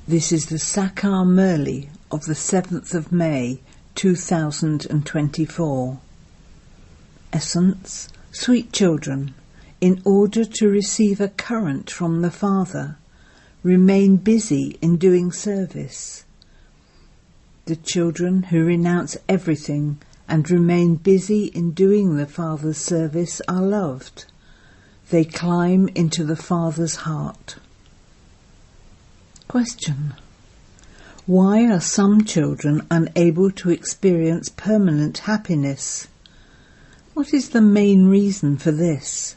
This is the Sakar Murli of the 7th of May 2024. Essence: sweet children, in order to receive a current from the Father, remain busy in doing service. The children who renounce everything and remain busy in doing the Father's service are loved. They climb into the Father's heart. Question: why are some children unable to experience permanent happiness? What is the main reason for this?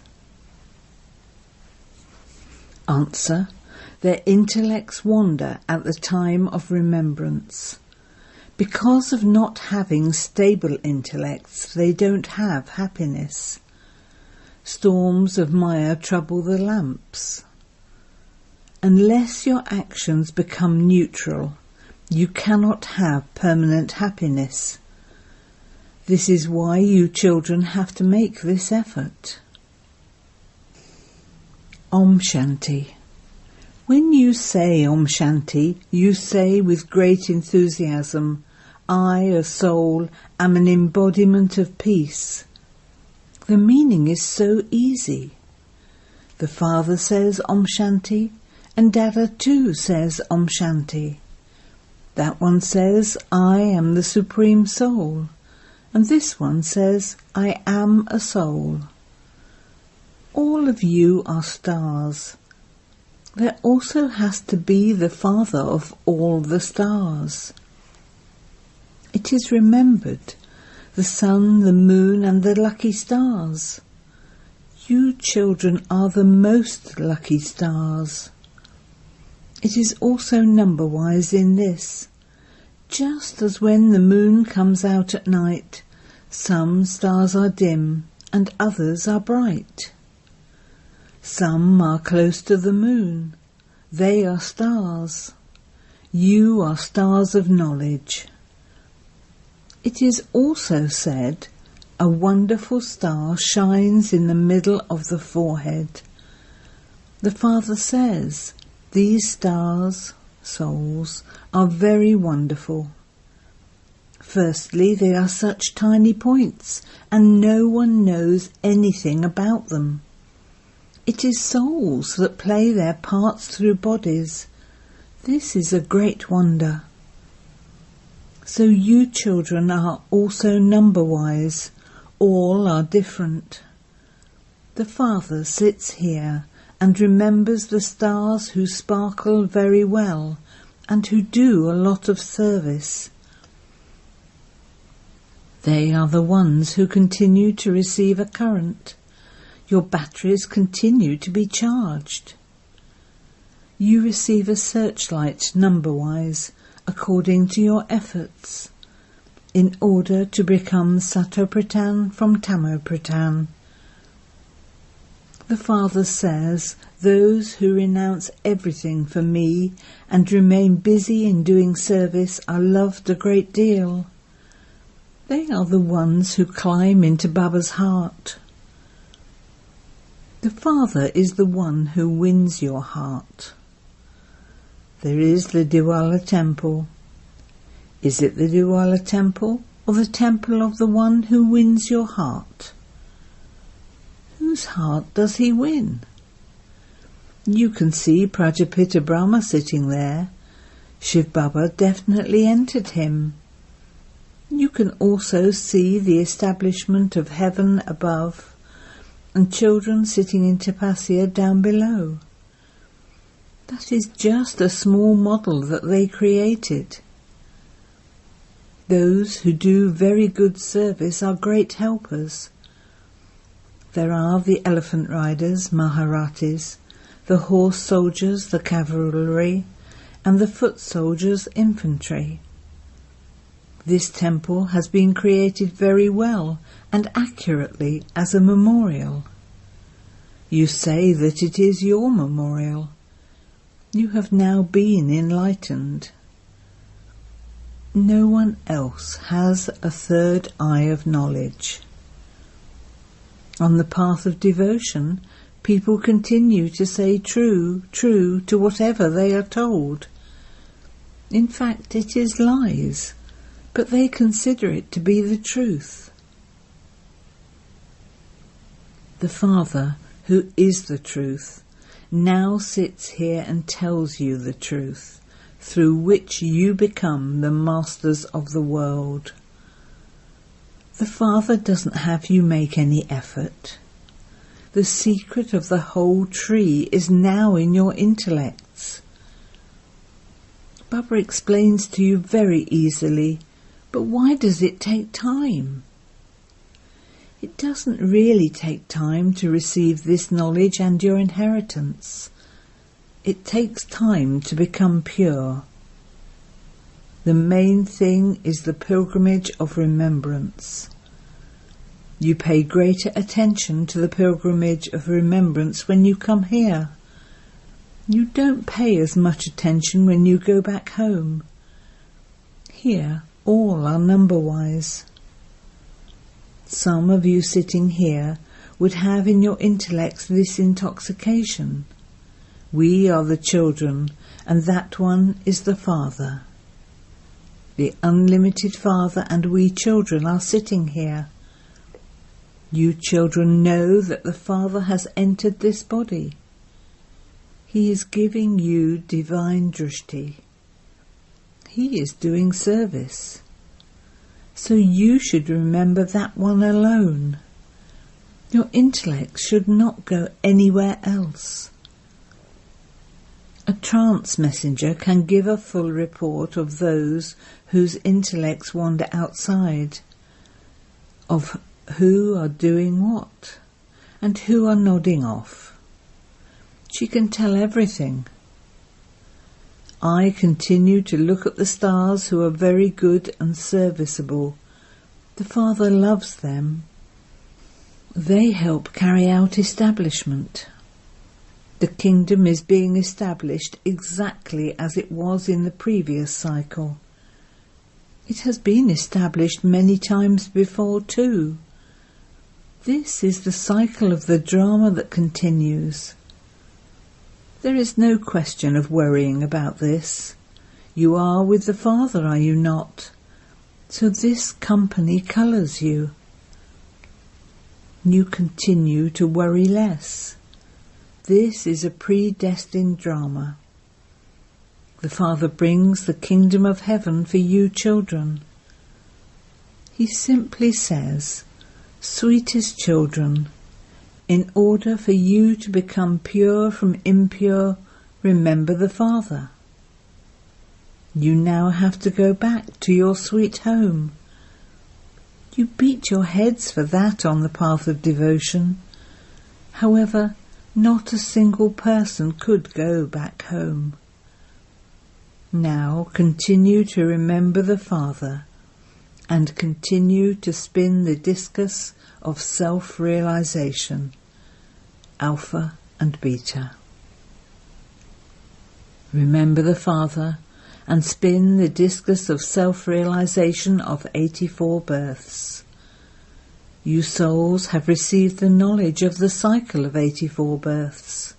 Answer: their intellects wander at the time of remembrance. Because of not having stable intellects, they don't have happiness. Storms of Maya trouble the lamps. Unless your actions become neutral, you cannot have permanent happiness. This is why you children have to make this effort. Om Shanti. When you say Om Shanti, you say with great enthusiasm, I, a soul, am an embodiment of peace. The meaning is so easy. The Father says Om Shanti, and Dada too says Om Shanti. That one says, I am the Supreme Soul, and this one says, I am a soul. All of you are stars. There also has to be the Father of all the stars. It is remembered, the sun, the moon, and the lucky stars. You children are the most lucky stars. It is also number-wise in this. Just as when the moon comes out at night, some stars are dim and others are bright. Some are close to the moon. They are stars. You are stars of knowledge. It is also said, a wonderful star shines in the middle of the forehead. The Father says, these stars, souls, are very wonderful. Firstly, they are such tiny points, and no one knows anything about them. It is souls that play their parts through bodies. This is a great wonder. So you children are also number-wise. All are different. The Father sits here and remembers the stars who sparkle very well and who do a lot of service. They are the ones who continue to receive a current. Your batteries continue to be charged. You receive a searchlight number-wise according to your efforts, in order to become Satopratan from Tamopratan. The Father says, those who renounce everything for me and remain busy in doing service are loved a great deal. They are the ones who climb into Baba's heart. The Father is the one who wins your heart. There is the Diwala temple. Is it the Diwala temple or the temple of the one who wins your heart? Whose heart does he win? You can see Prajapita Brahma sitting there. Shivbaba definitely entered him. You can also see the establishment of heaven above and children sitting in tapasya down below. That is just a small model that they created. Those who do very good service are great helpers. There are the elephant riders, Maharatis, the horse soldiers, the cavalry, and the foot soldiers, infantry. This temple has been created very well and accurately as a memorial. You say that it is your memorial. You have now been enlightened. No one else has a third eye of knowledge. On the path of devotion, people continue to say true, true to whatever they are told. In fact, it is lies, but they consider it to be the truth. The Father, who is the truth, now sits here and tells you the truth, through which you become the masters of the world. The Father doesn't have you make any effort. The secret of the whole tree is now in your intellects. Baba explains to you very easily, but why does it take time? It doesn't really take time to receive this knowledge and your inheritance. It takes time to become pure. The main thing is the pilgrimage of remembrance. You pay greater attention to the pilgrimage of remembrance when you come here. You don't pay as much attention when you go back home. Here, all are number-wise. Some of you sitting here would have in your intellects this intoxication. We are the children, and that one is the Father. The unlimited Father and we children are sitting here. You children know that the Father has entered this body. He is giving you divine drishti. He is doing service. So you should remember that one alone. Your intellect should not go anywhere else. A trance messenger can give a full report of those whose intellects wander outside, of who are doing what, and who are nodding off. She can tell everything. I continue to look at the stars who are very good and serviceable. The Father loves them. They help carry out establishment. The kingdom is being established exactly as it was in the previous cycle. It has been established many times before too. This is the cycle of the drama that continues. There is no question of worrying about this. You are with the Father, are you not? So this company colours you. You continue to worry less. This is a predestined drama. The Father brings the kingdom of heaven for you children. He simply says, sweetest children, in order for you to become pure from impure, remember the Father. You now have to go back to your sweet home. You beat your heads for that on the path of devotion. However, not a single person could go back home. Now continue to remember the Father and continue to spin the discus of self-realization, Alpha and Beta. Remember the Father and spin the discus of self-realization of 84 births. You souls have received the knowledge of the cycle of 84 births.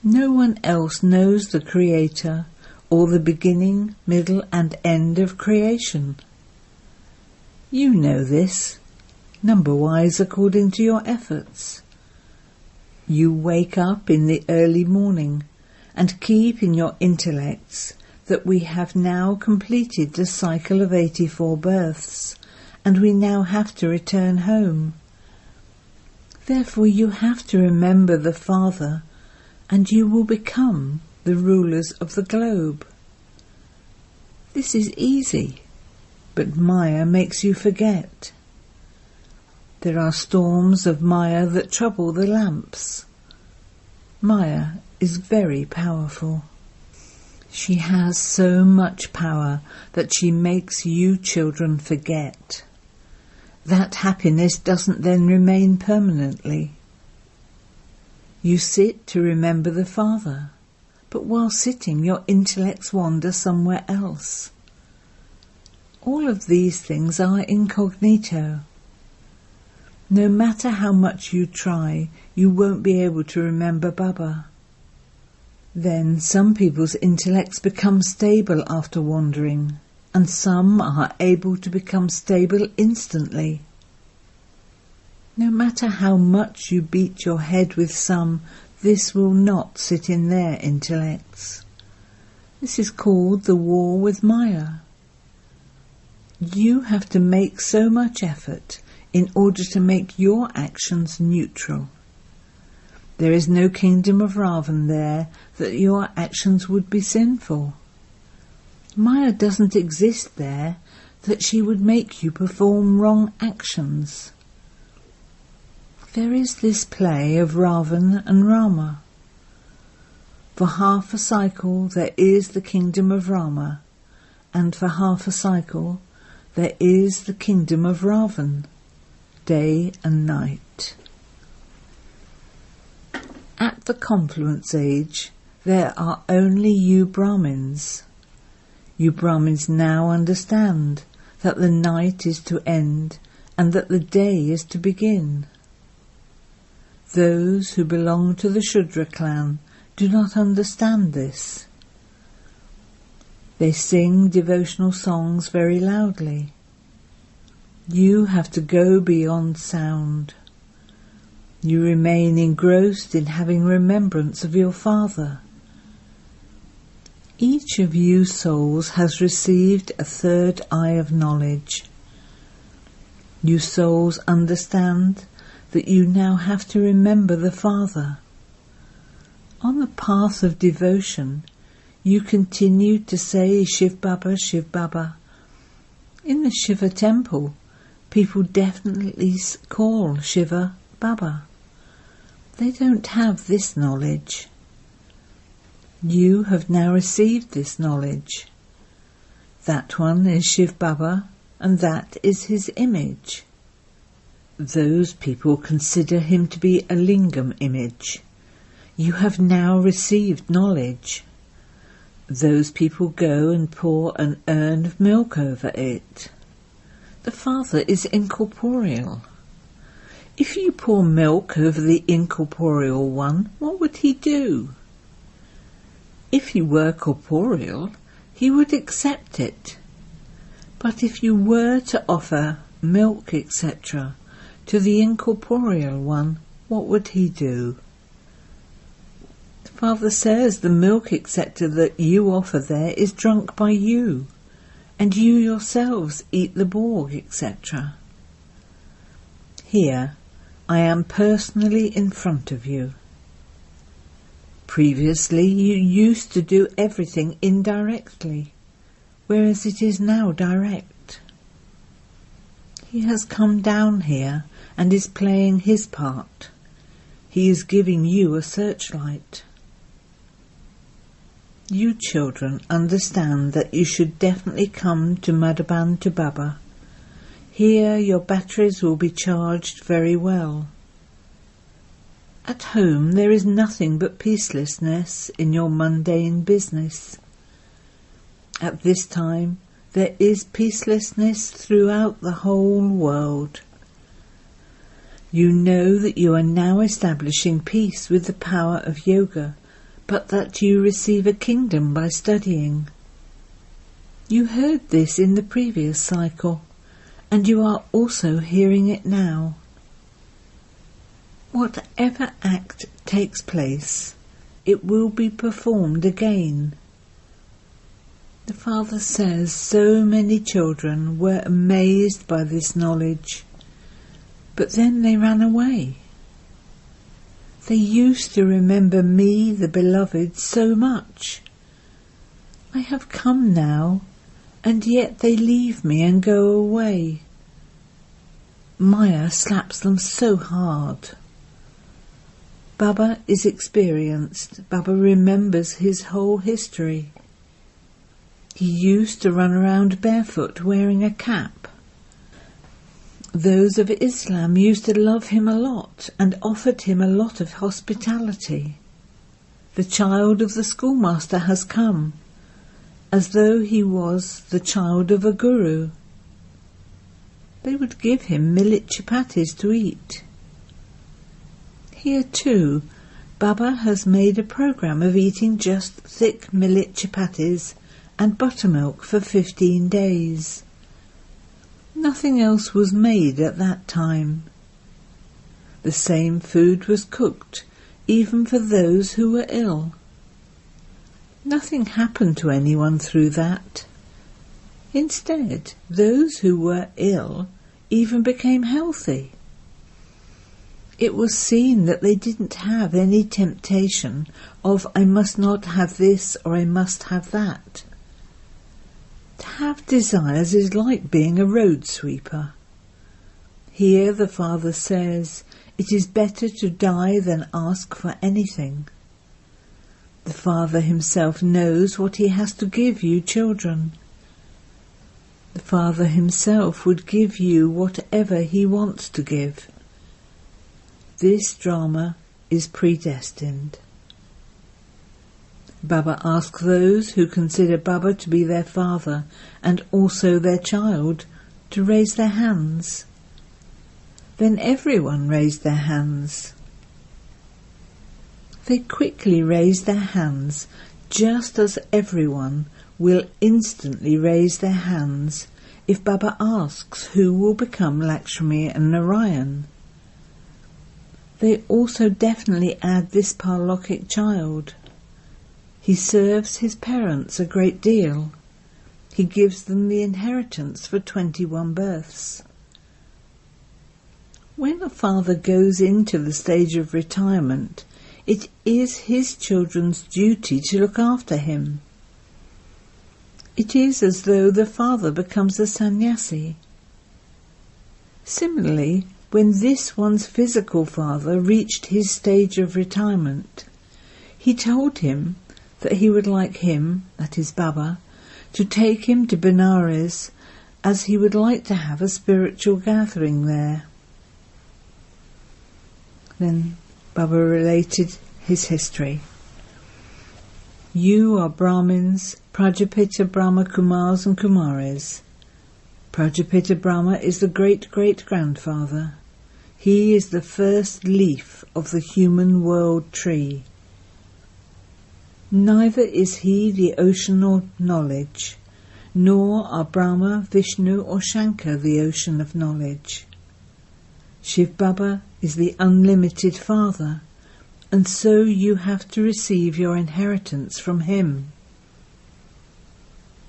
No one else knows the Creator or the beginning, middle and end of creation. You know this, number-wise according to your efforts. You wake up in the early morning and keep in your intellects that we have now completed the cycle of 84 births, and we now have to return home. Therefore you have to remember the Father, and you will become the rulers of the globe. This is easy, but Maya makes you forget. There are storms of Maya that trouble the lamps. Maya is very powerful. She has so much power that she makes you children forget. That happiness doesn't then remain permanently. You sit to remember the Father, but while sitting your intellects wander somewhere else. All of these things are incognito. No matter how much you try, you won't be able to remember Baba. Then some people's intellects become stable after wandering, and some are able to become stable instantly. No matter how much you beat your head with some, this will not sit in their intellects. This is called the war with Maya. You have to make so much effort in order to make your actions neutral. There is no kingdom of Ravan there that your actions would be sinful. Maya doesn't exist there that she would make you perform wrong actions. There is this play of Ravan and Rama. For half a cycle there is the kingdom of Rama, and for half a cycle there is the kingdom of Ravan, day and night. At the confluence age there are only you Brahmins. You Brahmins now understand that the night is to end and that the day is to begin. Those who belong to the Shudra clan do not understand this. They sing devotional songs very loudly. You have to go beyond sound. You remain engrossed in having remembrance of your father. Each of you souls has received a third eye of knowledge. You souls understand that you now have to remember the Father. On the path of devotion, you continue to say shivbaba, shivbaba. In the Shiva temple, people definitely call Shiva Baba. They don't have this knowledge. You have now received this knowledge. That one is Shivbaba, and that is his image. Those people consider him to be a lingam image. You have now received knowledge. Those people go and pour an urn of milk over it. The Father is incorporeal. If you pour milk over the incorporeal one, what would he do? If he were corporeal, he would accept it. But if you were to offer milk, etc., to the incorporeal one, what would he do? The Father says the milk, etc., that you offer there is drunk by you, and you yourselves eat the borg, etc. Here, I am personally in front of you. Previously, you used to do everything indirectly, whereas it is now direct. He has come down here and is playing his part. He is giving you a searchlight. You children understand that you should definitely come to Madhaban to Baba. Here your batteries will be charged very well. At home there is nothing but peacelessness in your mundane business. At this time there is peacelessness throughout the whole world. You know that you are now establishing peace with the power of yoga, but that you receive a kingdom by studying. You heard this in the previous cycle, and you are also hearing it now. Whatever act takes place, it will be performed again. The Father says so many children were amazed by this knowledge, but then they ran away. They used to remember me, the beloved, so much. I have come now, and yet they leave me and go away. Maya slaps them so hard. Baba is experienced. Baba remembers his whole history. He used to run around barefoot wearing a cap. Those of Islam used to love him a lot and offered him a lot of hospitality. The child of the schoolmaster has come, as though he was the child of a guru. They would give him millet chapatis to eat. Here too, Baba has made a program of eating just thick millet chapatis and buttermilk for 15 days. Nothing else was made at that time. The same food was cooked, even for those who were ill. Nothing happened to anyone through that. Instead, those who were ill even became healthy. It was seen that they didn't have any temptation of I must not have this or I must have that. To have desires is like being a road sweeper. Here the Father says, it is better to die than ask for anything. The Father himself knows what he has to give you children. The Father himself would give you whatever he wants to give. This drama is predestined. Baba asks those who consider Baba to be their father and also their child to raise their hands. Then everyone raised their hands. They quickly raised their hands, just as everyone will instantly raise their hands if Baba asks who will become Lakshmi and Narayan. They also definitely add this Parlokhic child. He serves his parents a great deal. He gives them the inheritance for 21 births. When a father goes into the stage of retirement, it is his children's duty to look after him. It is as though the father becomes a sannyasi. Similarly, when this one's physical father reached his stage of retirement, he told him that he would like him, that is Baba, to take him to Benares, as he would like to have a spiritual gathering there. Then Baba related his history. You are Brahmins, Prajapita Brahma Kumars and Kumaris. Prajapita Brahma is the great-great-grandfather. He is the first leaf of the human world tree. Neither is he the ocean of knowledge, nor are Brahma, Vishnu or Shankar the ocean of knowledge. Shivbaba is the unlimited Father, and so you have to receive your inheritance from him.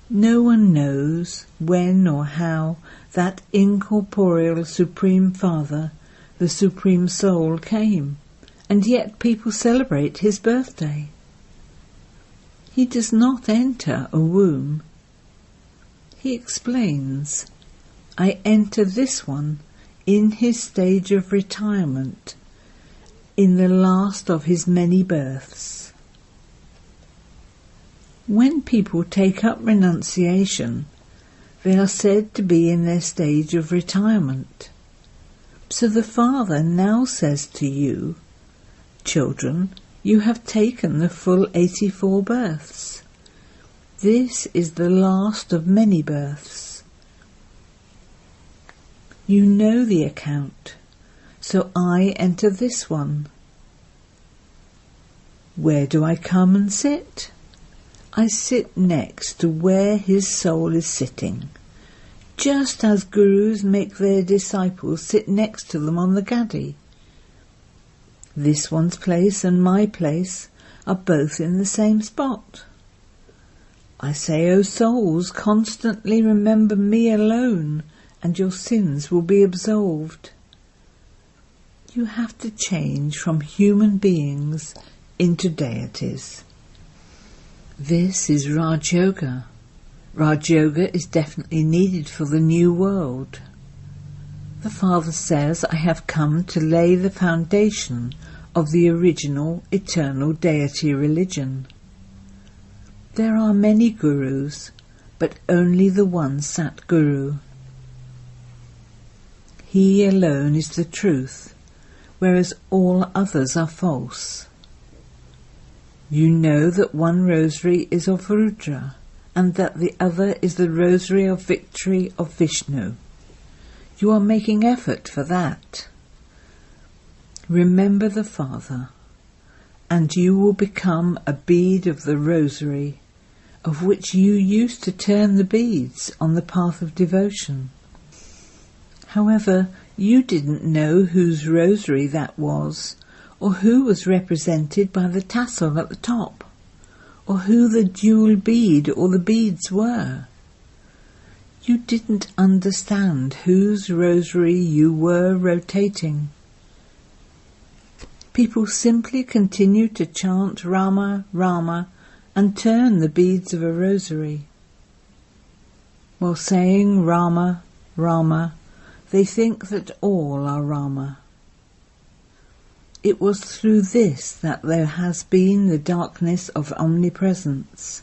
No one knows when or how that incorporeal Supreme Father, the Supreme Soul, came, and yet people celebrate his birthday. He does not enter a womb. He explains, I enter this one in his stage of retirement, in the last of his many births. When people take up renunciation, they are said to be in their stage of retirement. So the Father now says to you, children, you have taken the full 84 births. This is the last of many births. You know the account, so I enter this one. Where do I come and sit? I sit next to where his soul is sitting, just as gurus make their disciples sit next to them on the gadi. This one's place and my place are both in the same spot. I say, O souls, constantly remember me alone, and your sins will be absolved. You have to change from human beings into deities. This is Raj Yoga. Raj Yoga is definitely needed for the new world. The Father says, I have come to lay the foundation of the original eternal deity religion. There are many gurus, but only the one Sat Guru. He alone is the truth, whereas all others are false. You know that one rosary is of Rudra, and that the other is the rosary of victory of Vishnu. You are making effort for that. Remember the Father, and you will become a bead of the rosary, of which you used to turn the beads on the path of devotion. However, you didn't know whose rosary that was, or who was represented by the tassel at the top, or who the jewel bead or the beads were. You didn't understand whose rosary you were rotating. People simply continued to chant Rama, Rama, and turn the beads of a rosary. While saying Rama, Rama, they think that all are Rama. It was through this that there has been the darkness of omnipresence.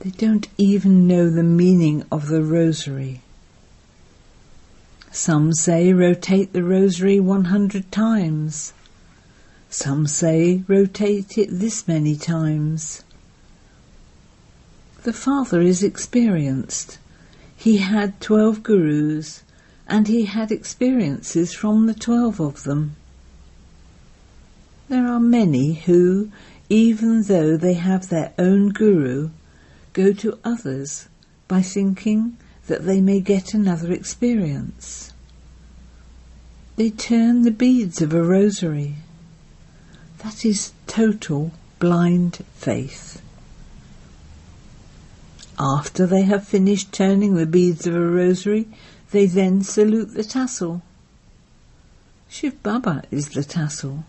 They don't even know the meaning of the rosary. Some say rotate the rosary 100 times. Some say rotate it this many times. The Father is experienced. He had 12 gurus, and he had experiences from the 12 of them. There are many who, even though they have their own guru, go to others by thinking that they may get another experience. They turn the beads of a rosary. That is total blind faith. After they have finished turning the beads of a rosary, they then salute the tassel. Shivbaba is the tassel.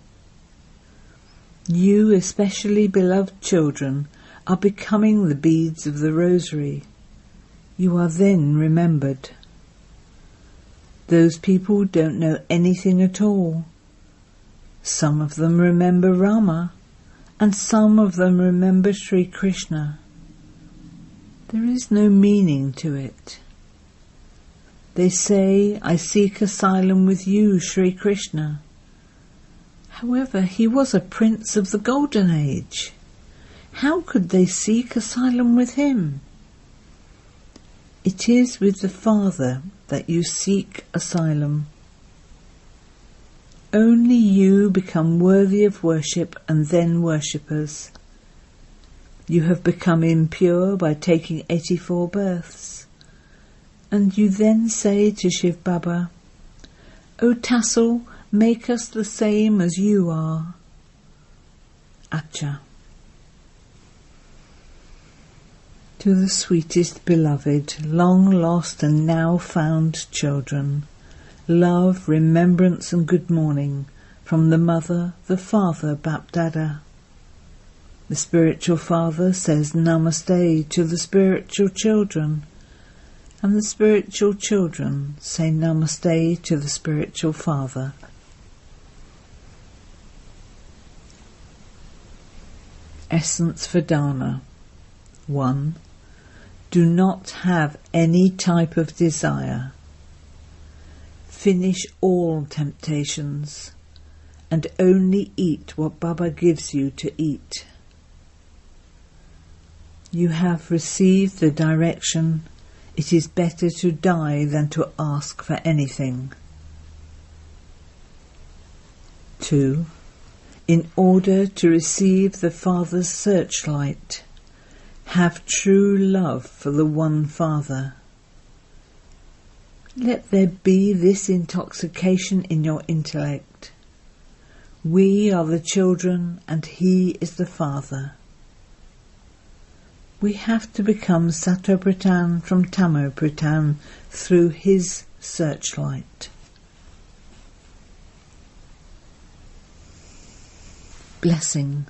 You, especially beloved children, are becoming the beads of the rosary. You are then remembered. Those people don't know anything at all. Some of them remember Rama, and some of them remember Sri Krishna. There is no meaning to it. They say, I seek asylum with you, Sri Krishna. However, he was a prince of the Golden Age. How could they seek asylum with him? It is with the Father that you seek asylum. Only you become worthy of worship and then worshippers. You have become impure by taking 84 births. And you then say to Shivbaba, O tassel, make us the same as you are. Acha. To the sweetest beloved, long lost and now found children, love, remembrance and good morning from the Mother, the Father, BapDada. The spiritual father says Namaste to the spiritual children, and the spiritual children say Namaste to the spiritual father. Essence for Dana. 1. Do not have any type of desire. Finish all temptations, and only eat what Baba gives you to eat. You have received the direction, it is better to die than to ask for anything. 2. In order to receive the Father's searchlight, have true love for the one Father. Let there be this intoxication in your intellect. We are the children and He is the Father. We have to become Sattva-Pradhan from Tamo-Pradhan through His searchlight. Blessing.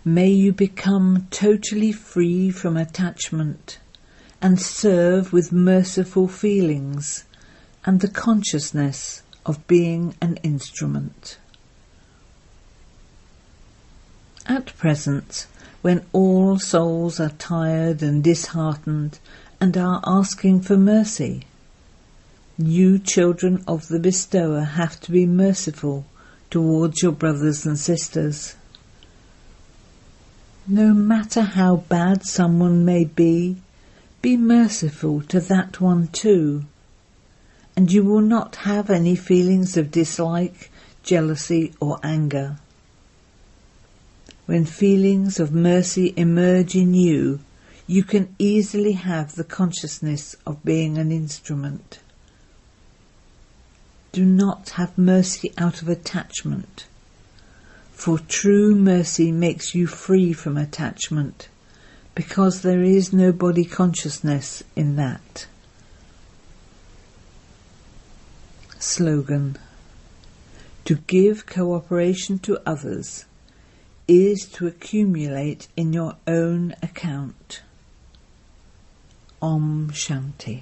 May you become totally free from attachment and serve with merciful feelings and the consciousness of being an instrument. At present, when all souls are tired and disheartened and are asking for mercy, you children of the bestower have to be merciful towards your brothers and sisters. No matter how bad someone may be merciful to that one too, and you will not have any feelings of dislike, jealousy or anger. When feelings of mercy emerge in you, you can easily have the consciousness of being an instrument. Do not have mercy out of attachment, for true mercy makes you free from attachment, because there is no body consciousness in that. Slogan: to give cooperation to others is to accumulate in your own account. Om Shanti.